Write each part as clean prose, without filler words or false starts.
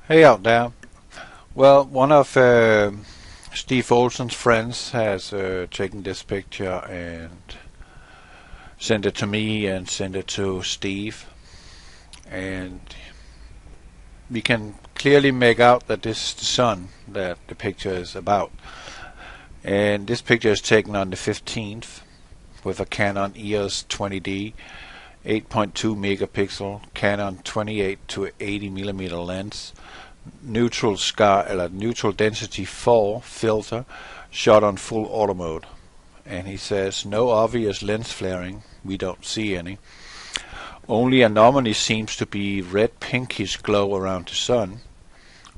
Hey out there. Well, one of Steve Olsen's friends has taken this picture and sent it to me and sent it to Steve. And we can clearly make out that this is the sun that the picture is about. And this picture is taken on the 15th with a Canon EOS 20D 8.2 megapixel Canon 28 to 80 millimeter lens, neutral density 4 filter, shot on full auto mode. And he says no obvious lens flaring, we don't see any. Only anomaly seems to be red pinkish glow around the sun,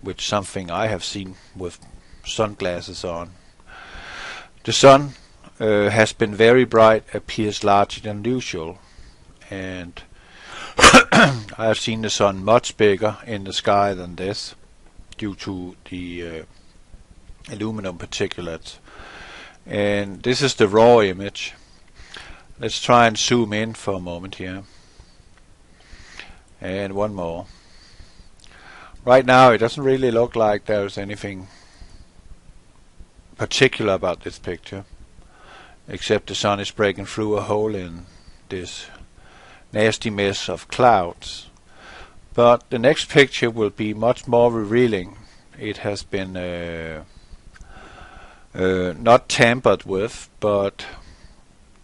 which something I have seen with sunglasses on. The sun has been very bright, appears larger than usual, and I have seen the sun much bigger in the sky than this due to the aluminum particulates. And this is the raw image. Let's try and zoom in for a moment here. And one more. Right now it doesn't really look like there's anything particular about this picture, except the sun is breaking through a hole in this nasty mess of clouds. But the next picture will be much more revealing. It has been not tampered with, but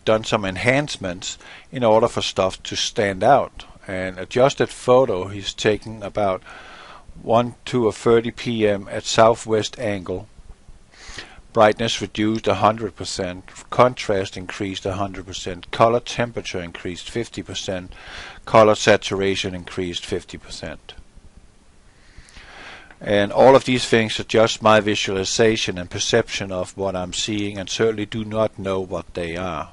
done some enhancements in order for stuff to stand out. An adjusted photo he's taken about 1:30 p.m. at southwest angle. Brightness reduced 100%, contrast increased 100%, color temperature increased 50%, color saturation increased 50%. And all of these things are just my visualization and perception of what I'm seeing, and certainly do not know what they are.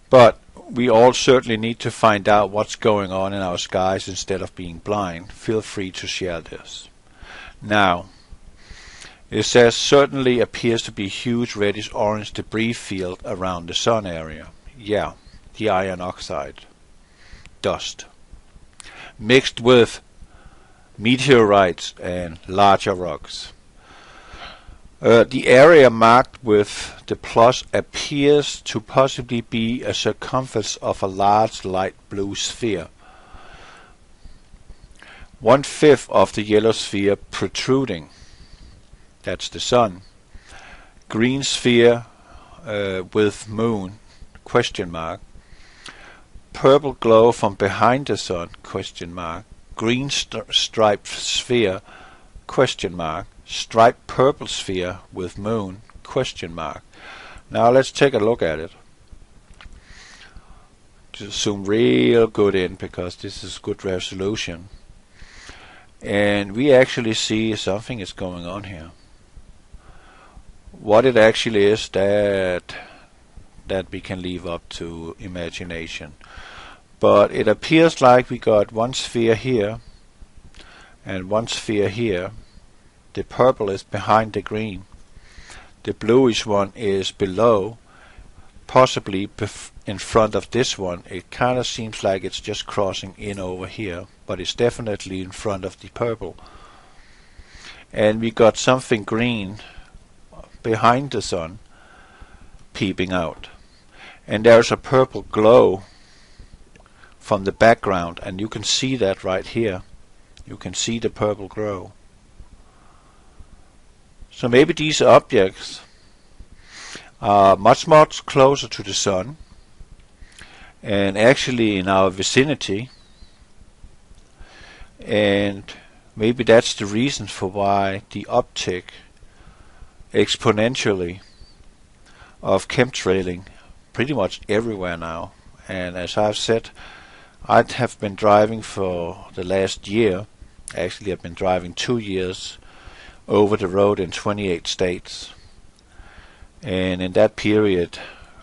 But we all certainly need to find out what's going on in our skies instead of being blind. Feel free to share this. Now, it says certainly appears to be huge reddish-orange debris field around the sun area. Yeah, the iron oxide. Dust. Mixed with meteorites and larger rocks. The area marked with the plus appears to possibly be a circumference of a large light blue sphere. 1/5 of the yellow sphere protruding. That's the sun. Green sphere with moon, question mark. Purple glow from behind the sun, question mark. Green striped sphere, question mark. Striped purple sphere with moon, question mark. Now let's take a look at it. Just zoom real good in, because this is good resolution. And we actually see something is going on here. What it actually is, that we can leave up to imagination. But it appears like we got one sphere here and one sphere here. The purple is behind the green. The bluish one is below, possibly in front of this one. It kind of seems like it's just crossing in over here, but it's definitely in front of the purple. And we got something green behind the sun peeping out, and there's a purple glow from the background, and you can see that right here. You can see the purple glow. So maybe these objects are much closer to the sun, and actually in our vicinity, and maybe that's the reason for why the uptick exponentially of chemtrailing pretty much everywhere now. And as I've said, I have been driving for the last year. Actually, I've been driving 2 years over the road in 28 states. And in that period,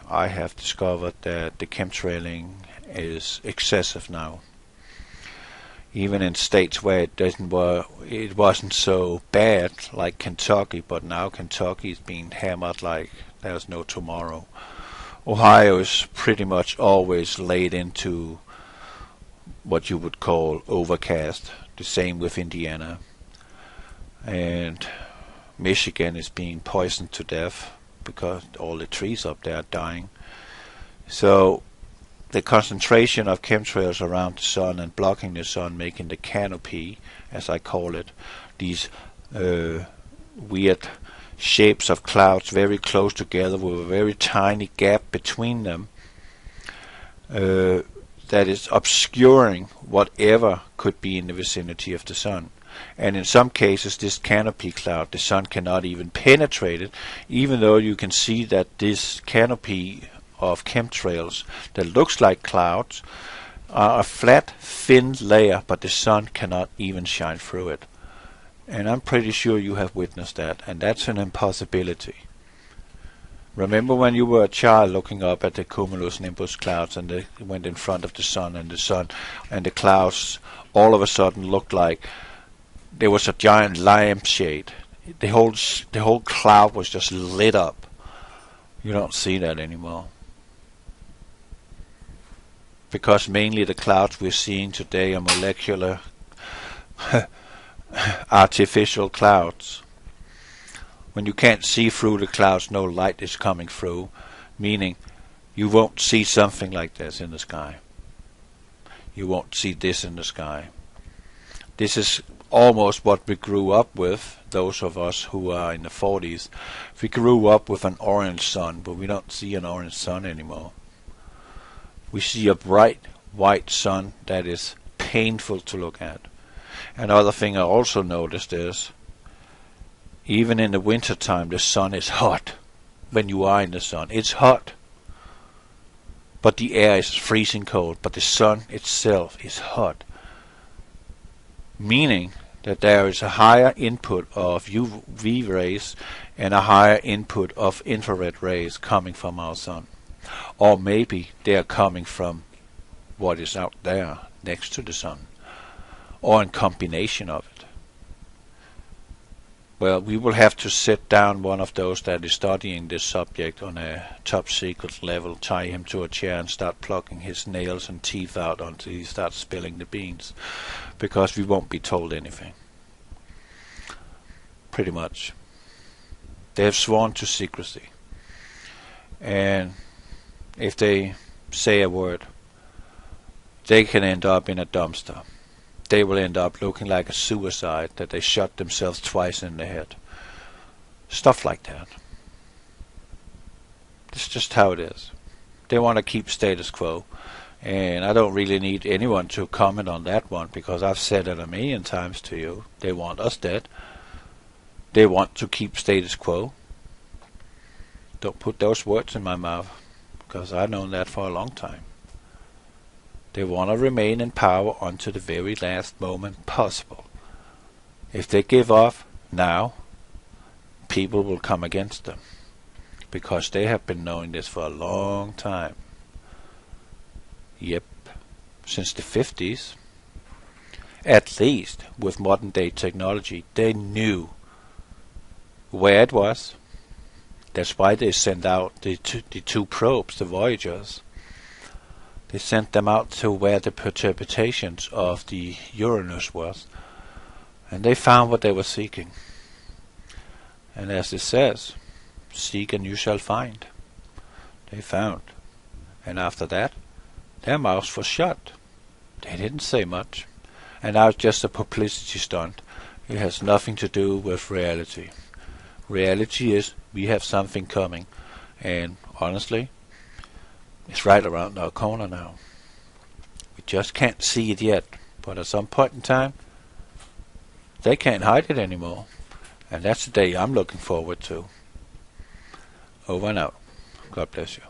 I have discovered that the chemtrailing is excessive now. Even in states where it wasn't so bad, like Kentucky, but now Kentucky is being hammered like there's no tomorrow. Ohio is pretty much always laid into what you would call overcast. The same with Indiana. and Michigan is being poisoned to death because all the trees up there are dying. So the concentration of chemtrails around the sun and blocking the sun, making the canopy, as I call it, these weird shapes of clouds very close together with a very tiny gap between them, that is obscuring whatever could be in the vicinity of the sun. And in some cases, this canopy cloud, the sun cannot even penetrate it, even though you can see that this canopy of chemtrails that looks like clouds are a flat, thin layer, but the sun cannot even shine through it. And I'm pretty sure you have witnessed that, and that's an impossibility. Remember when you were a child looking up at the cumulus nimbus clouds and they went in front of the sun and the clouds all of a sudden looked like there was a giant lampshade. The whole cloud was just lit up. You don't see that anymore. Because mainly the clouds we're seeing today are molecular artificial clouds. When you can't see through the clouds, no light is coming through, meaning you won't see something like this in the sky. You won't see this in the sky. This is almost what we grew up with, those of us who are in the 40s. We grew up with an orange sun, but we don't see an orange sun anymore. We see a bright white sun that is painful to look at. Another thing I also noticed is, even in the winter time, the sun is hot. When you are in the sun, it's hot. But the air is freezing cold, but the sun itself is hot. Meaning that there is a higher input of UV rays and a higher input of infrared rays coming from our sun. Or maybe they are coming from what is out there next to the sun, or in combination of it. Well, we will have to sit down one of those that is studying this subject on a top secret level, tie him to a chair and start plucking his nails and teeth out until he starts spilling the beans, because we won't be told anything. Pretty much. They have sworn to secrecy. And if they say a word, they can end up in a dumpster. They will end up looking like a suicide, that they shot themselves twice in the head. Stuff like that. It's just how it is. They want to keep status quo. And I don't really need anyone to comment on that one, because I've said it a million times to you. They want us dead. They want to keep status quo. Don't put those words in my mouth, because I've known that for a long time. They want to remain in power until the very last moment possible. If they give off now, people will come against them, because they have been knowing this for a long time. Yep, since the 50s. At least with modern day technology, they knew where it was. That's why they sent out the two probes, the Voyagers. They sent them out to where the perturbations of the Uranus was, and they found what they were seeking. And as it says, seek and you shall find. They found. And after that, their mouths were shut. They didn't say much. And now it's just a publicity stunt. It has nothing to do with reality. Reality is we have something coming, and honestly, it's right around our corner now. We just can't see it yet, but at some point in time, they can't hide it anymore. And that's the day I'm looking forward to. Over and out. God bless you.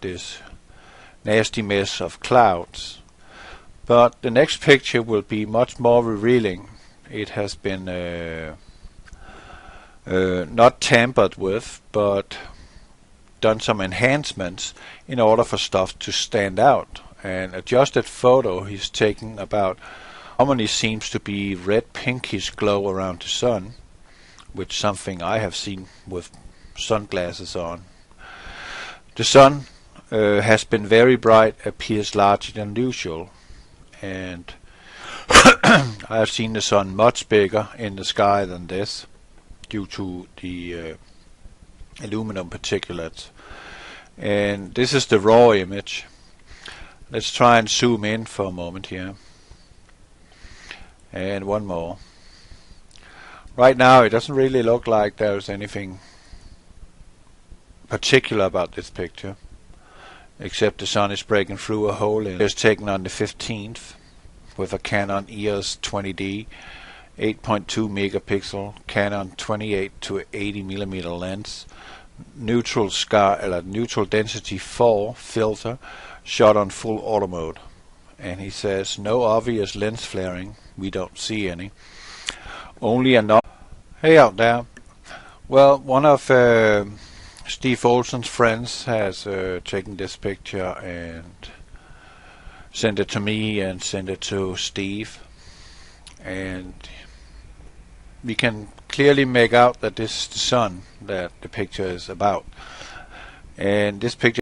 this nasty mess of clouds. But the next picture will be much more revealing. It has been not tampered with, but done some enhancements in order for stuff to stand out. An adjusted photo he's taken about harmony seems to be red pinkish glow around the sun, which is something I have seen with sunglasses on. The sun has been very bright, appears larger than usual, and I have seen the sun much bigger in the sky than this due to the aluminum particulates. And this is the raw image. Let's try and zoom in for a moment here. And one more. Right now it doesn't really look like there's anything particular about this picture, except the sun is breaking through a hole in it. It was taken on the 15th with a Canon EOS 20D 8.2 megapixel Canon 28 to 80 millimeter lens, neutral density 4 filter, shot on full auto mode. And he says no obvious lens flaring. We don't see any. Only a Hey out there. Well, one of Steve Olsen's friends has taken this picture and sent it to me and sent it to Steve, and we can clearly make out that this is the sun that the picture is about. And this picture